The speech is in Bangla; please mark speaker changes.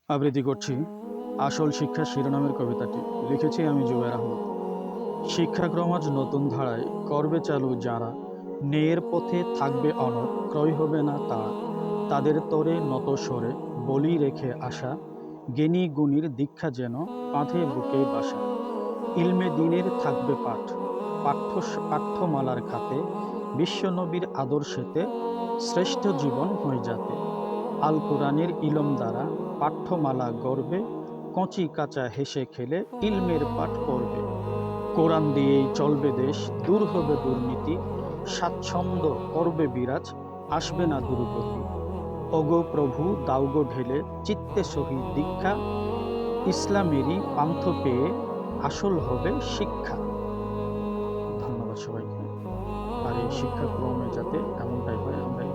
Speaker 1: আবৃত্তি করছি আসল শিক্ষা শিরোনামের কবিতাটি। লিখেছি আমি জুবের আহমদ। শিক্ষাক্রম আজ নতুন ধারায় করবে চালু যারা, ন্যায়ের পথে থাকবে অনড়, ক্রয় হবে না তারা। তাদের তরে নত স্বরে বলি রেখে আসা, জ্ঞানী গুণীর দীক্ষা যেন কাঁধে বুকে বাসা। ইলমে দিনের থাকবে পাঠ, পাঠ্যমালার খাতে, বিশ্বনবীর আদর্শেতে শ্রেষ্ঠ জীবন হয়ে যাতে। আল কোরআনের ইলম দ্বারা পাঠ্যমালা গড়বে, কচি কাঁচা হেসে খেলে ইলমের পাঠ পড়বে। কোরআন দিয়েই চলবে দেশ, দূর হবে দুর্নীতি, স্বাচ্ছন্দ্য করবে বিরাজ, আসবে না দুর্গতি। ওগো প্রভু দাউগো ঢেলে চিত্তে সহি দীক্ষা, ইসলামেরই পান্থ পেয়ে আসল হবে শিক্ষা। ধন্যবাদ সবাইকে। আর এই শিক্ষাক্রমে যাতে এমনটাই হয় আমরা